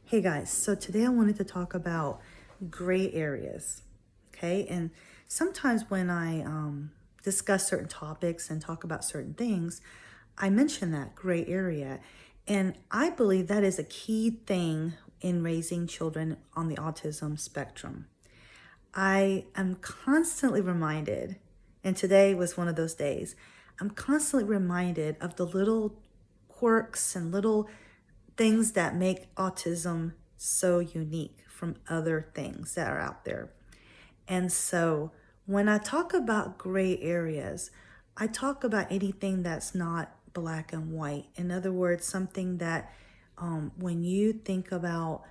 Hey guys, so today I wanted to talk about gray areas, okay? And sometimes when I discuss certain topics and talk about certain things, I mention that gray area. And I believe that is a key thing in raising children on the autism spectrum. I am constantly reminded, and today was one of those days, I'm constantly reminded of the little quirks and little things that make autism so unique from other things that are out there. And so when I talk about gray areas, I talk about anything that's not black and white. In other words, something that when you think about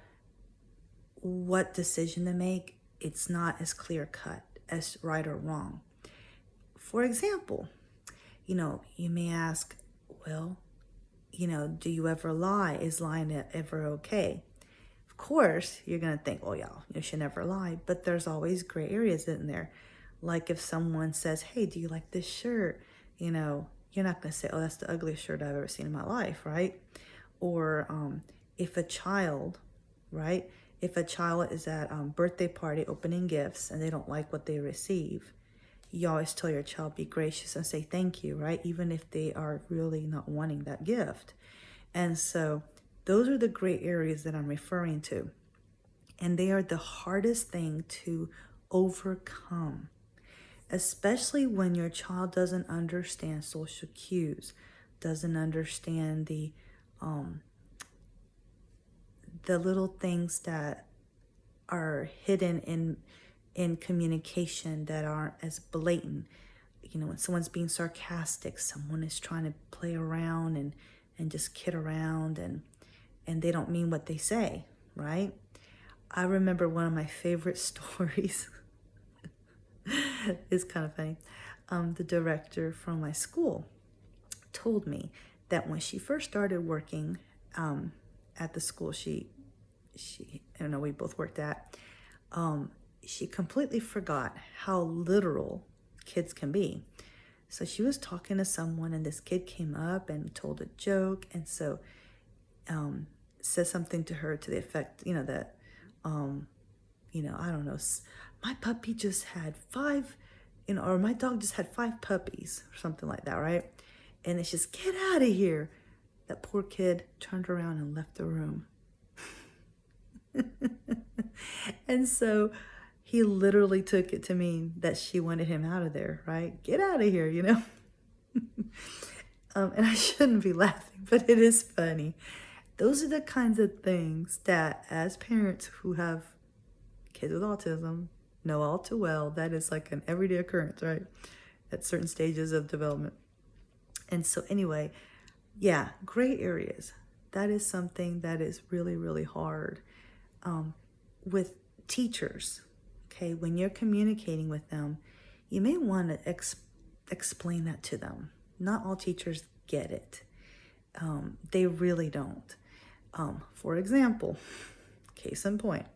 what decision to make, it's not as clear cut as right or wrong. For example, you may ask, well, do you ever lie? Is lying ever okay? Of course, you're going to think, oh, yeah, you should never lie. But there's always gray areas in there. Like if someone says, hey, do you like this shirt? You're not going to say, oh, that's the ugliest shirt I've ever seen in my life, right? Or if a child, right? If a child is at a birthday party opening gifts and they don't like what they receive, you always tell your child, be gracious and say thank you, right? Even if they are really not wanting that gift. And so those are the gray areas that I'm referring to. And they are the hardest thing to overcome, especially when your child doesn't understand social cues, doesn't understand the little things that are hidden in communication that aren't as blatant. When someone's being sarcastic, someone is trying to play around and just kid around and they don't mean what they say, right? I remember one of my favorite stories. It's kind of funny. The director from my school told me that when she first started working at the school we both worked at, she completely forgot how literal kids can be. So she was talking to someone and this kid came up and told a joke, and so said something to her to the effect, that I don't know, my puppy just had five, or my dog just had five puppies or something like that, right? And it's just, get out of here. That poor kid turned around and left the room. And so he literally took it to mean that she wanted him out of there, right? Get out of here, And I shouldn't be laughing, but it is funny. Those are the kinds of things that, as parents who have kids with autism, know all too well, that is like an everyday occurrence, right? At certain stages of development. And so anyway, yeah, gray areas. That is something that is really, really hard with teachers. Okay, when you're communicating with them, you may want to explain that to them. Not all teachers get it. They really don't. For example, case in point,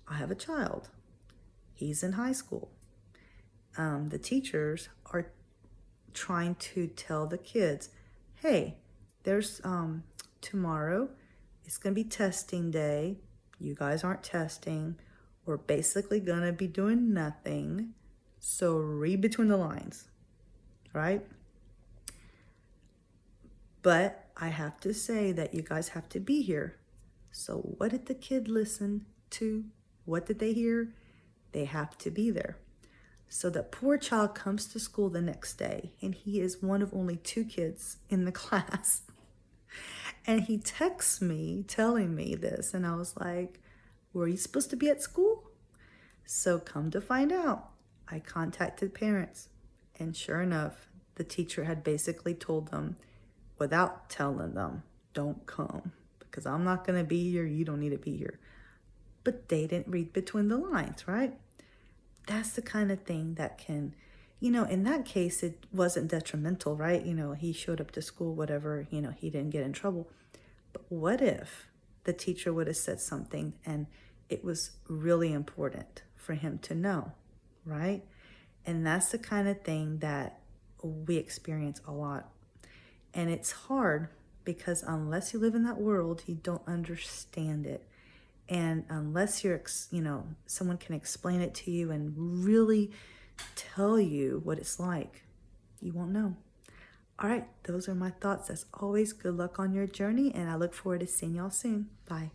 I have a child. He's in high school. The teachers are trying to tell the kids, hey, there's tomorrow, it's going to be testing day. You guys aren't testing. We're basically going to be doing nothing. So read between the lines, right? But I have to say that you guys have to be here. So what did the kid listen to? What did they hear? They have to be there. So that poor child comes to school the next day, and he is one of only two kids in the class. And he texts me telling me this, and I was like, were you supposed to be at school? So come to find out, I contacted parents, and sure enough, the teacher had basically told them, without telling them, don't come, because I'm not going to be here, you don't need to be here. But they didn't read between the lines, right? That's the kind of thing that can, in that case, it wasn't detrimental, right? He showed up to school, whatever, he didn't get in trouble. But what if the teacher would have said something and it was really important for him to know, right? And that's the kind of thing that we experience a lot. And it's hard because unless you live in that world, you don't understand it. And unless someone can explain it to you and really tell you what it's like, you won't know. All right, those are my thoughts. As always, good luck on your journey, and I look forward to seeing y'all soon. Bye.